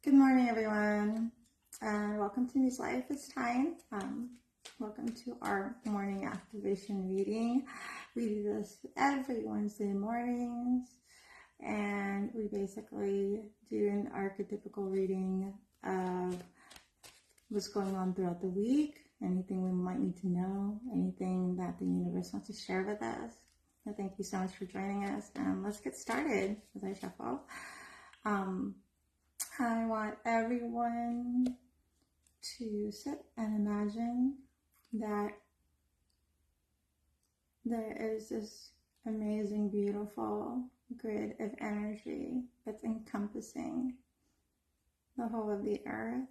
Good morning, everyone, and welcome to News Life. It's time. Welcome to our morning activation reading. We do this every Wednesday mornings, and we basically do an archetypical reading of what's going on throughout the week, anything we might need to know, anything that the universe wants to share with us. So thank you so much for joining us, and let's get started as I shuffle. I want everyone to sit and imagine that there is this amazing, beautiful grid of energy that's encompassing the whole of the earth,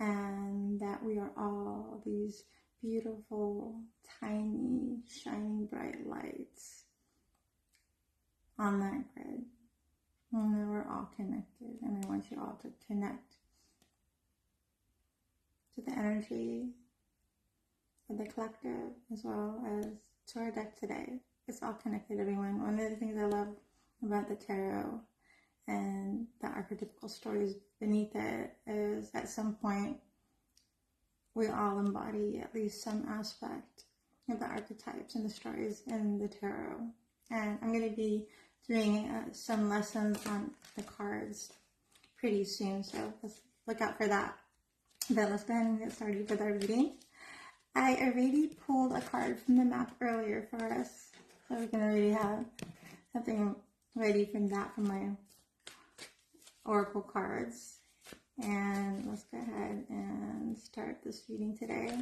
and that we are all these beautiful, tiny, shining bright lights on that grid. And we're all connected, and I want you all to connect to the energy of the collective as well as to our deck today. It's all connected, everyone. One of the things I love about the tarot and the archetypical stories beneath it is at some point we all embody at least some aspect of the archetypes and the stories in the tarot. And I'm going to be doing some lessons on the cards pretty soon, so let's look out for that. But let's go ahead and get started with our reading. I already pulled a card from the map earlier for us, so we can already have something ready from that from my oracle cards. And let's go ahead and start this reading today.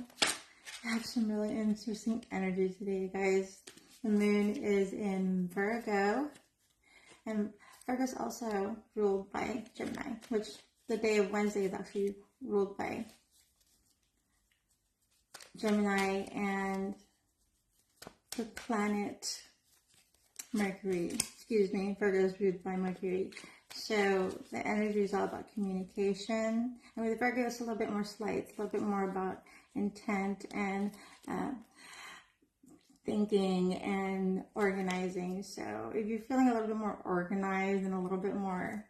I have some really interesting energy today, guys. The moon is in Virgo. And Virgo is also ruled by Gemini, which the day of Wednesday is actually ruled by Gemini, and the planet Mercury, Virgo is ruled by Mercury. So the energy is all about communication. And with Virgo, it's a little bit more slight, it's a little bit more about intent and thinking and organizing. So if you're feeling a little bit more organized and a little bit more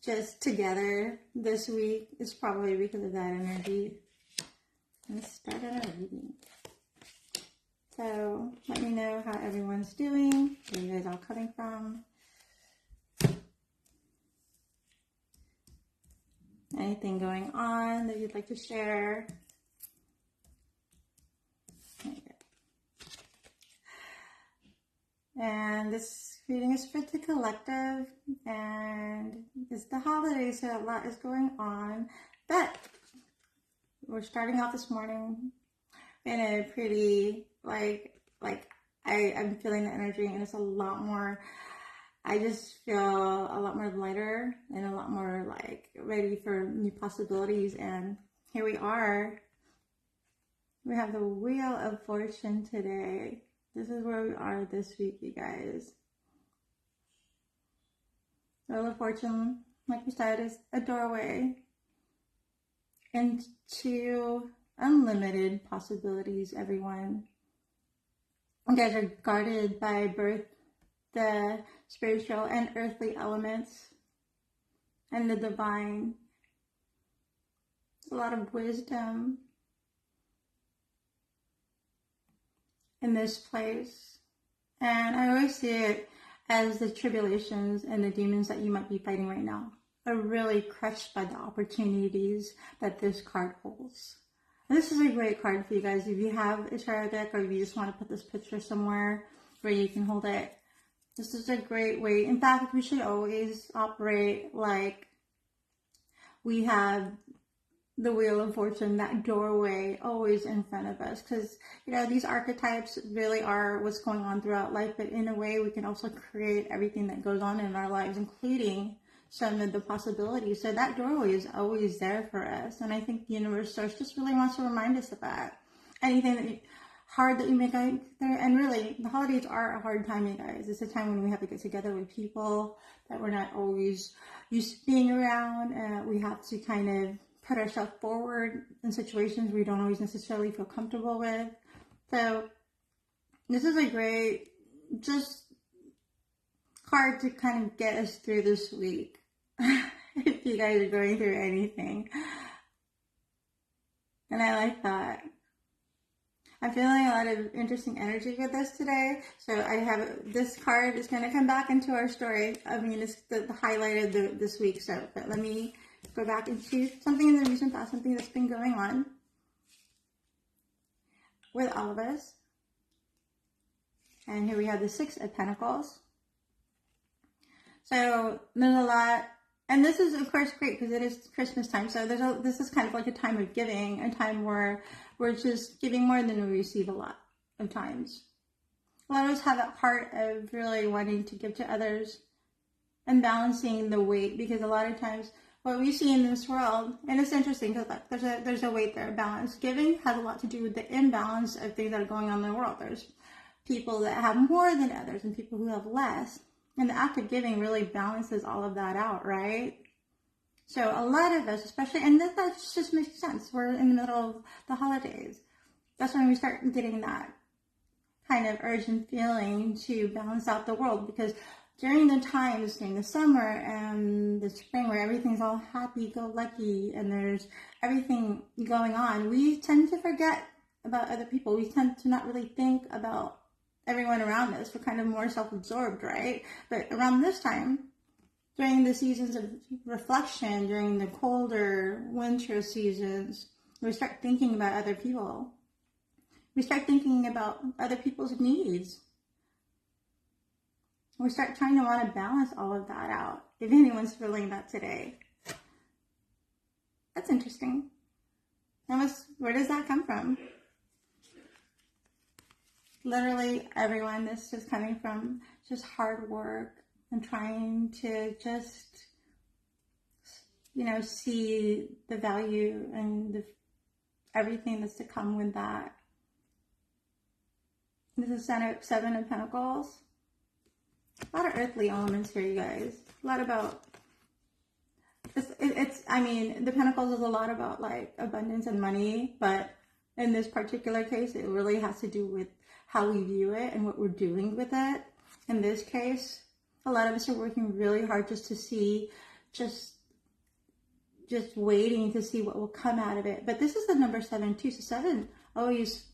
just together this week, it's probably because of that energy. Let's start our reading. So let me know how everyone's doing, where you guys all coming from. Anything going on that you'd like to share? And this reading is for the collective, and it's the holidays, so a lot is going on. But we're starting off this morning in a pretty, I'm feeling the energy, and it's a lot more, I just feel a lot more lighter and a lot more ready for new possibilities. And here we are. We have the Wheel of Fortune today. This is where we are this week, you guys. Wheel of Fortune, like we said, is a doorway into unlimited possibilities, everyone. You guys are guarded by both the spiritual and earthly elements and the divine. A lot of wisdom in this place, and I always see it as the tribulations and the demons that you might be fighting right now are really crushed by the opportunities that this card holds. And this is a great card for you guys if you have a tarot deck, or if you just want to put this picture somewhere where you can hold it. This is a great way. In fact, we should always operate like we have the Wheel of Fortune, that doorway always in front of us, because these archetypes really are what's going on throughout life, but in a way we can also create everything that goes on in our lives, including some of the possibilities. So that doorway is always there for us, and I think the universe source just really wants to remind us of that. Anything hard that you make out there, and really the holidays are a hard time, you guys. It's a time when we have to get together with people that we're not always used to being around. We have to kind of put ourselves forward in situations we don't always necessarily feel comfortable with. So this is a great just card to kind of get us through this week. If you guys are going through anything. And I like that. I'm feeling a lot of interesting energy with this today. So I have, this card is going to come back into our story. I mean, it's the highlight of this week. So, but let me go back into something in the recent past, something that's been going on with all of us. And here we have the Six of Pentacles. So there's a lot, and this is of course great because it is Christmas time. So this is kind of like a time of giving, a time where we're just giving more than we receive a lot of times. A lot of us have that heart of really wanting to give to others and balancing the weight, because a lot of times what we see in this world, and it's interesting because there's a weight there, balance. Giving has a lot to do with the imbalance of things that are going on in the world. There's people that have more than others and people who have less. And the act of giving really balances all of that out, right? So a lot of us, especially, and that just makes sense. We're in the middle of the holidays. That's when we start getting that kind of urgent feeling to balance out the world, because during the times, during the summer and the spring where everything's all happy-go-lucky and there's everything going on, we tend to forget about other people. We tend to not really think about everyone around us. We're kind of more self-absorbed, right? But around this time, during the seasons of reflection, during the colder winter seasons, we start thinking about other people. We start thinking about other people's needs. We start trying to want to balance all of that out, if anyone's feeling that today. That's interesting. Where does that come from? Literally everyone, this is coming from just hard work and trying to just, see the value and everything that's to come with that. This is Seven of Pentacles. A lot of earthly elements here, you guys. A lot about, the Pentacles is a lot about like abundance and money, but in this particular case, it really has to do with how we view it and what we're doing with it. In this case, a lot of us are working really hard just to see, just waiting to see what will come out of it. But this is the number 7 too. So 7 always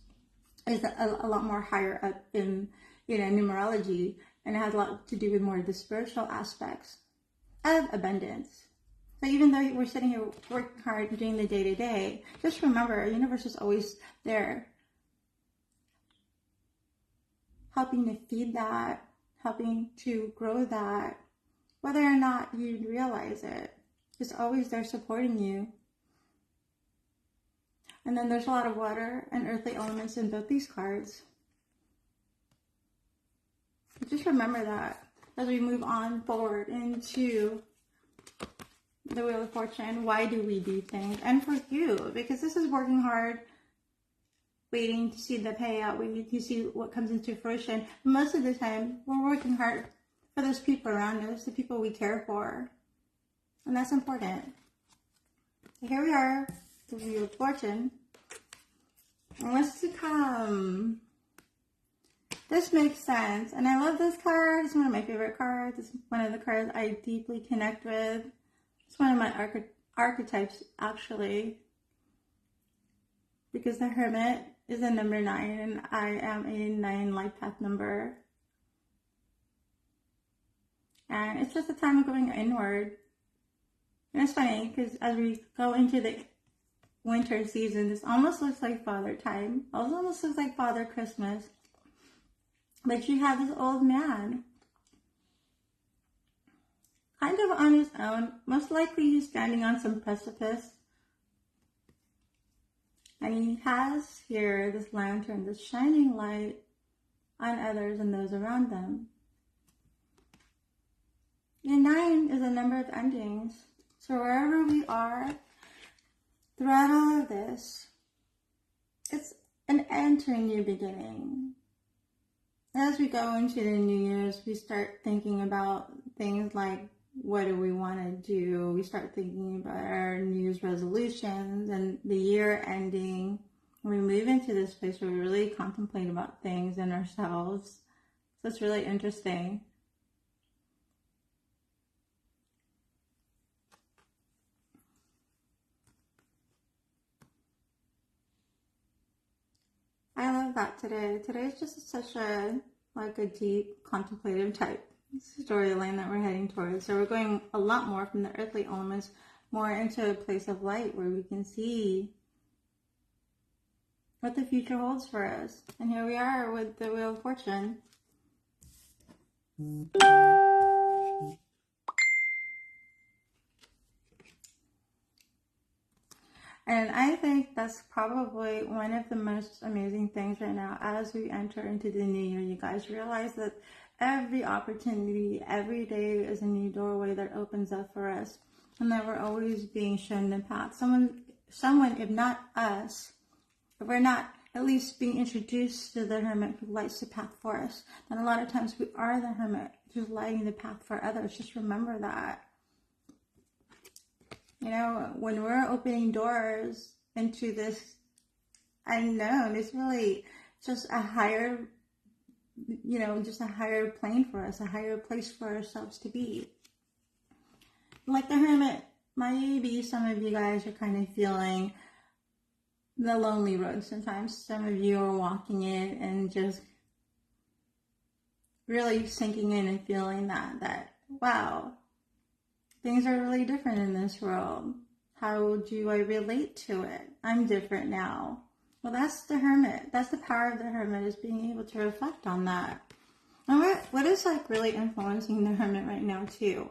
is a lot more higher up in, numerology, and it has a lot to do with more of the spiritual aspects of abundance. So even though we're sitting here working hard doing the day-to-day, just remember, the universe is always there, helping to feed that, helping to grow that, whether or not you realize it. It's always there supporting you. And then there's a lot of water and earthly elements in both these cards. Just remember that as we move on forward into the Wheel of Fortune. Why do we do things? And for you, because this is working hard, waiting to see the payout, waiting to see what comes into fruition. Most of the time, we're working hard for those people around us, the people we care for. And that's important. So here we are, the Wheel of Fortune. And what's to come? This makes sense. And I love this card. It's one of my favorite cards. It's one of the cards I deeply connect with. It's one of my archetypes, actually. Because the Hermit is a number 9, and I am a 9 life path number. And it's just a time of going inward. And it's funny, because as we go into the winter season, this almost looks like Father time. It almost looks like Father Christmas. But you have this old man, kind of on his own. Most likely he's standing on some precipice. And he has here this lantern, this shining light on others and those around them. And 9 is a number of endings. So wherever we are, throughout all of this, it's an end to a new beginning. As we go into the New Year's, we start thinking about things like, what do we want to do? We start thinking about our New Year's resolutions and the year ending. We move into this place where we really contemplate about things and ourselves. So it's really interesting. that today. Today is just such a deep contemplative type storyline that we're heading towards. So we're going a lot more from the earthly elements more into a place of light where we can see what the future holds for us. And here we are with the Wheel of Fortune. And I think that's probably one of the most amazing things right now as we enter into the new year. You guys realize that every opportunity, every day is a new doorway that opens up for us, and that we're always being shown the path. Someone, if not us, if we're not at least being introduced to the Hermit who lights the path for us, then a lot of times we are the Hermit who's lighting the path for others. Just remember that. You know, when we're opening doors into this unknown, it's really just a higher, just a higher plane for us, a higher place for ourselves to be. Like the Hermit, maybe some of you guys are kind of feeling the lonely road sometimes. Some of you are walking it and just really sinking in and feeling that wow, things are really different in this world. How do I relate to it? I'm different now. Well, that's the Hermit. That's the power of the Hermit, is being able to reflect on that. And what is really influencing the Hermit right now too?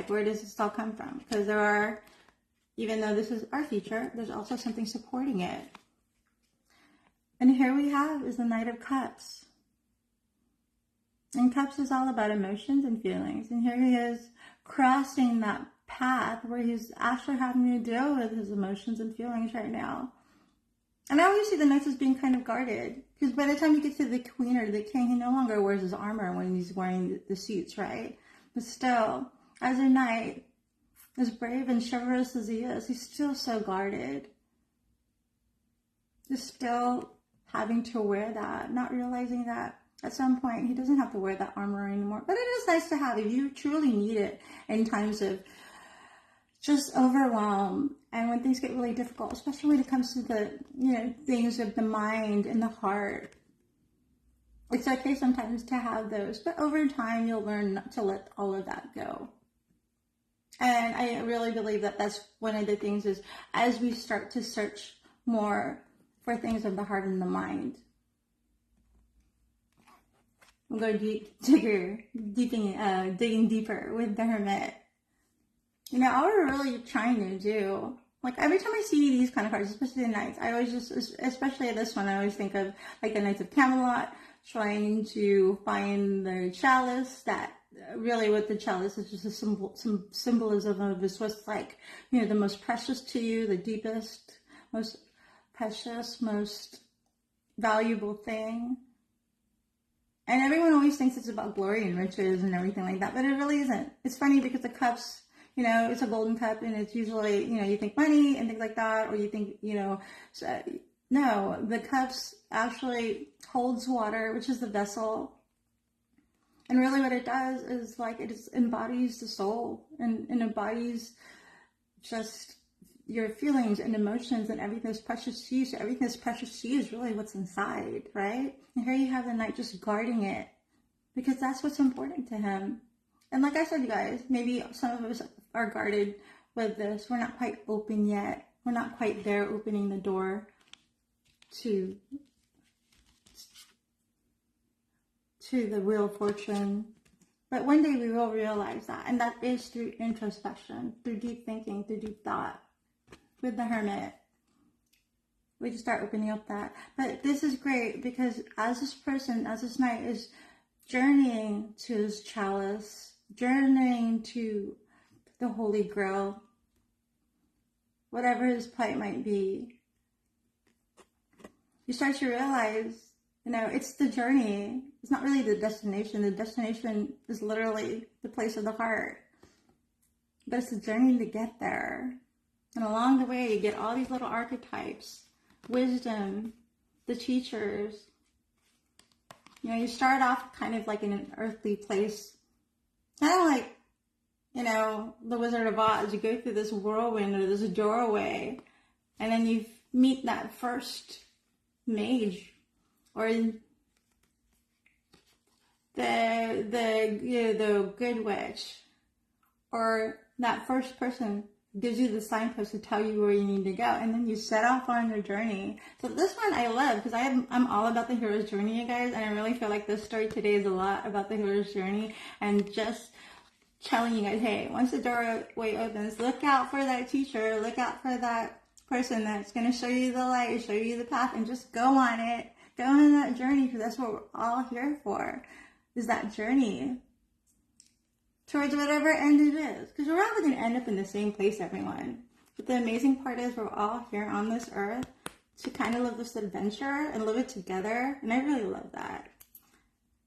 Where does this all come from? Because there are, even though this is our future, there's also something supporting it. And here we have is the Knight of Cups. And Cups is all about emotions and feelings. And here he is crossing that path where he's actually having to deal with his emotions and feelings right now. And I always see the Knights as being kind of guarded. Because by the time you get to the Queen or the King, he no longer wears his armor when he's wearing the suits, right? But still, as a Knight, as brave and chivalrous as he is, he's still so guarded. He's still having to wear that, not realizing that at some point he doesn't have to wear that armor anymore. But it is nice to have if you truly need it in times of just overwhelm and when things get really difficult, especially when it comes to the things of the mind and the heart. It's okay sometimes to have those, but over time you'll learn not to let all of that go. And I really believe that that's one of the things, is as we start to search more for things of the heart and the mind. I'm going digging deeper with the Hermit. All we're really trying to do, every time I see these kind of cards, especially the Knights, I always especially this one, I always think of the Knights of Camelot, trying to find the chalice. That really what the chalice is, just some symbolism of is what's the most precious to you, the deepest, most precious, most valuable thing. And everyone always thinks it's about glory and riches and everything like that, but it really isn't. It's funny because the cups, it's a golden cup, and it's usually, you think money and things like that, or you think, no, the cups actually holds water, which is the vessel. And really what it does is it embodies the soul and embodies just your feelings and emotions and everything that's precious to you. So everything that's precious to you is really what's inside, right? And here you have the Knight just guarding it, because that's what's important to him. And like I said, you guys, maybe some of us are guarded with this. We're not quite open yet. We're not quite there opening the door to the Wheel of Fortune. But one day we will realize that. And that is through introspection, through deep thinking, through deep thought. With the Hermit, we just start opening up that. But this is great because as this person, as this Knight is journeying to his chalice, journeying to the Holy Grail, whatever his plight might be, you start to realize, it's the journey. It's not really the destination. The destination is literally the place of the heart. But it's the journey to get there. And along the way, you get all these little archetypes, wisdom, the teachers. You start off kind of in an earthly place, kind of the Wizard of Oz. You go through this whirlwind or this doorway, and then you meet that first mage, or the good witch, or that first person gives you the signpost to tell you where you need to go, and then you set off on your journey. So this one I love because I'm all about the hero's journey, you guys, and I really feel like this story today is a lot about the hero's journey, and just telling you guys, hey, once the doorway opens, look out for that teacher, look out for that person that's going to show you the light, show you the path, and just go on it. Go on that journey, because that's what we're all here for, is that journey towards whatever end it is. Because we're all going to end up in the same place, everyone. But the amazing part is we're all here on this earth to kind of live this adventure and live it together. And I really love that.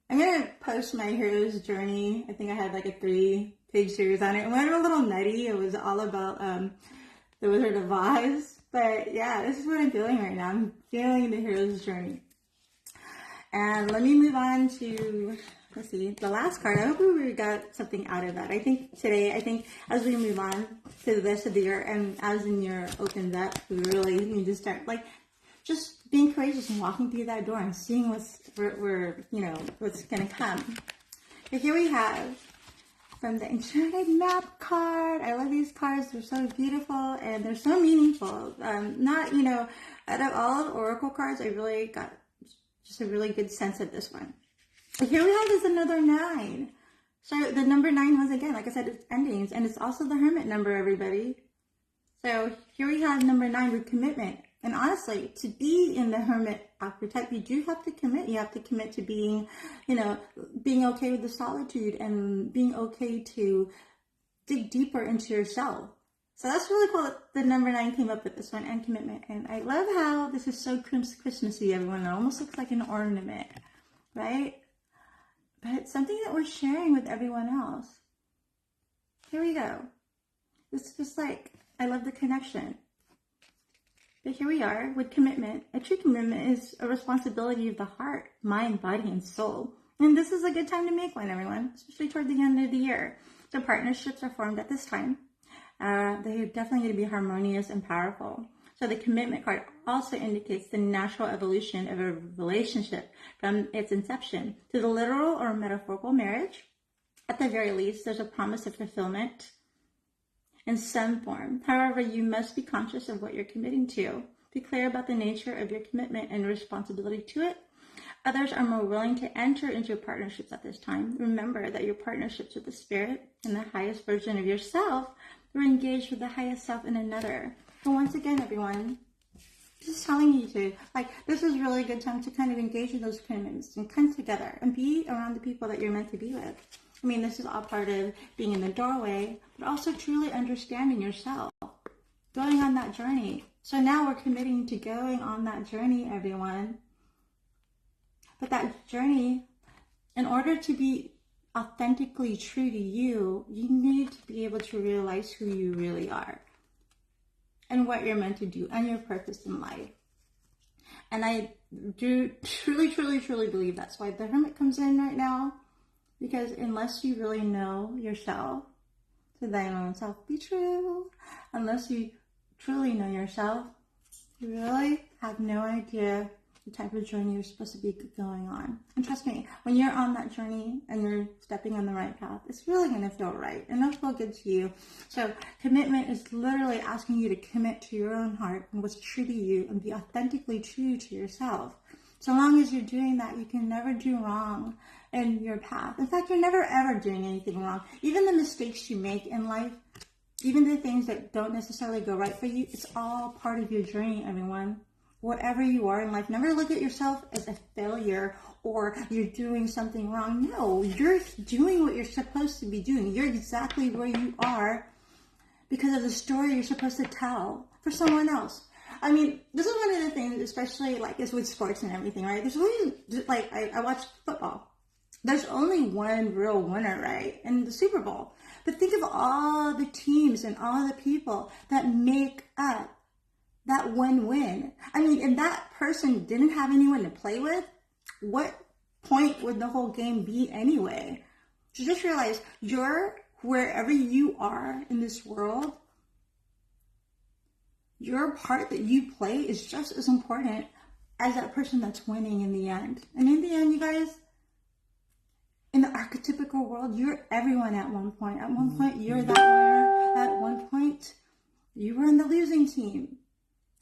I'm going to post my hero's journey. I think I had like a 3-page series on it. It went a little nutty. It was all about the Wizard of Oz. But yeah, this is what I'm feeling right now. I'm feeling the hero's journey. And let me move on to, let's see, the last card. I hope we got something out of that. I think as we move on to the rest of the year, and as the year opens up, we really need to start like just being courageous and walking through that door and seeing what's going to come. But here we have from the Enchanted Map card. I love these cards. They're so beautiful and they're so meaningful. Out of all the Oracle cards, I really got just a really good sense of this one. But here we have is another 9. So the number 9, once again, like I said, it's endings, and it's also the Hermit number, everybody. So here we have number 9 with commitment. And honestly, to be in the Hermit archetype, you do have to commit. You have to commit to being okay with the solitude and being okay to dig deeper into yourself. So that's really cool that the number 9 came up with this one, and commitment. And I love how this is so Christmassy, everyone. It almost looks like an ornament, right? But it's something that we're sharing with everyone else. Here we go. It's just like, I love the connection. But here we are with commitment. A true commitment is a responsibility of the heart, mind, body, and soul. And this is a good time to make one, everyone, especially toward the end of the year. So partnerships are formed at this time. They're definitely going to be harmonious and powerful. So the commitment card also indicates the natural evolution of a relationship from its inception to the literal or metaphorical marriage. At the very least, there's a promise of fulfillment in some form. However, you must be conscious of what you're committing to. Be clear about the nature of your commitment and responsibility to it. Others are more willing to enter into partnerships at this time. Remember that your partnerships with the spirit and the highest version of yourself were engaged with the highest self in another. So once again, everyone, just telling you to, this is really a good time to kind of engage in those commitments and come together and be around the people that you're meant to be with. I mean, this is all part of being in the doorway, but also truly understanding yourself, going on that journey. So now we're committing to going on that journey, everyone. But that journey, in order to be authentically true to you, you need to be able to realize who you really are and what you're meant to do and your purpose in life. And I do truly, truly, truly believe that's why the Hermit comes in right now, because unless you really know yourself, to thine own self be true, unless you truly know yourself, you really have no idea the type of journey you're supposed to be going on. And trust me, when you're on that journey and you're stepping on the right path, it's really going to feel right and it'll feel good to you. So commitment is literally asking you to commit to your own heart and what's true to you and be authentically true to yourself. So long as you're doing that, you can never do wrong in your path. In fact, you're never ever doing anything wrong. Even the mistakes you make in life, even the things that don't necessarily go right for you, it's all part of your journey, everyone. Whatever you are in life, never look at yourself as a failure or you're doing something wrong. No, you're doing what you're supposed to be doing. You're exactly where you are because of the story you're supposed to tell for someone else. I mean, this is one of the things, especially is with sports and everything, right? There's only, I watch football. There's only one real winner, right? In the Super Bowl. But think of all the teams and all the people that make up that one win. I mean, if that person didn't have anyone to play with, what point would the whole game be anyway? So just realize you're wherever you are in this world. your part that you play is just as important as that person that's winning in the end. And in the end, you guys, in the archetypical world, you're everyone at one point. At one point, you're that winner. At one point, you were in the losing team.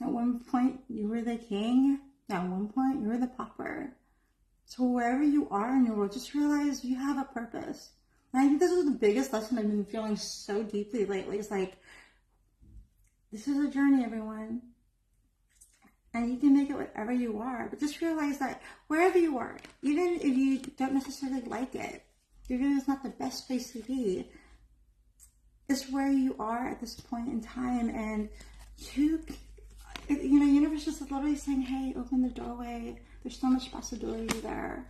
At one point, you were the king. At one point, you were the pauper. So wherever you are in your world, just realize you have a purpose. And I think this is the biggest lesson I've been feeling so deeply lately. It's like, this is a journey, everyone. And you can make it whatever you are. But just realize that wherever you are, even if you don't necessarily like it, even if it's not the best place to be, it's where you are at this point in time. And universe is literally saying, hey, open the doorway. There's so much possibility there.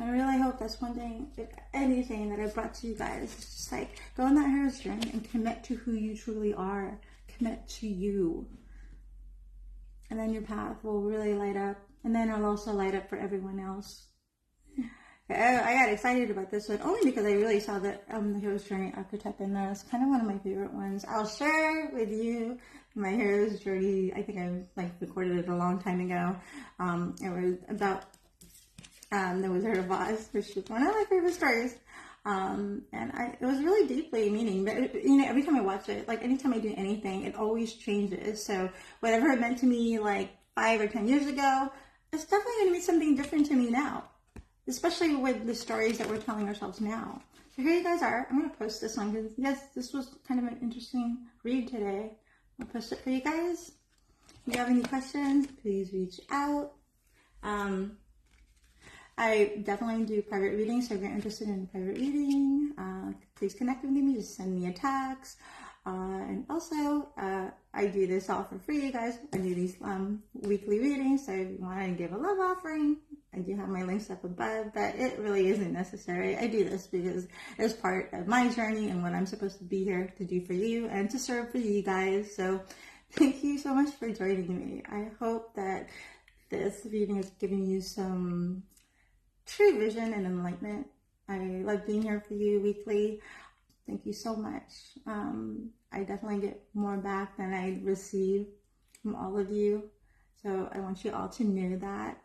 I really hope that's one thing, if anything, that I brought to you guys. It's just like, go on that hero's journey and commit to who you truly are. Commit to you. And then your path will really light up. And then it'll also light up for everyone else. I got excited about this one only because I really saw the hero's journey archetype in this. Kind of one of my favorite ones. I'll share with you my hero's journey. I think I recorded it a long time ago. It was about the Wizard of Oz, which is one of my favorite stories. It was really deeply meaning, but every time I watch it, like anytime I do anything, it always changes. So whatever it meant to me like 5 or 10 years ago, it's definitely going to be something different to me now, especially with the stories that we're telling ourselves now. So here you guys are. I'm going to post this one because yes, this was kind of an interesting read today. I'll post it for you guys. If you have any questions, please reach out. I definitely do private readings, so if you're interested in private reading, please connect with me. Just send me a text. And also, I do this all for free, you guys. I do these weekly readings, so if you want to give a love offering, I do have my links up above, but it really isn't necessary. I do this because it's part of my journey and what I'm supposed to be here to do for you and to serve for you guys. So thank you so much for joining me. I hope that this reading is giving you some true vision and enlightenment. I love being here for you weekly. Thank you so much. I definitely get more back than I receive from all of you. So I want you all to know that.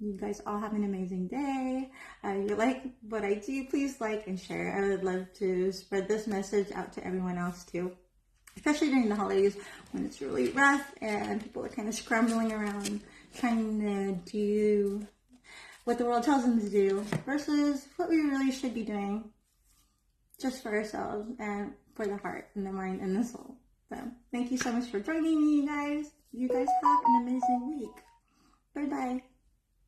You guys all have an amazing day. If you like what I do, please like and share. I would love to spread this message out to everyone else too, especially during the holidays when it's really rough and people are kind of scrambling around trying to do what the world tells them to do versus what we really should be doing just for ourselves and for the heart and the mind and the soul. So thank you so much for joining me, you guys. You guys have an amazing week. Bye-bye.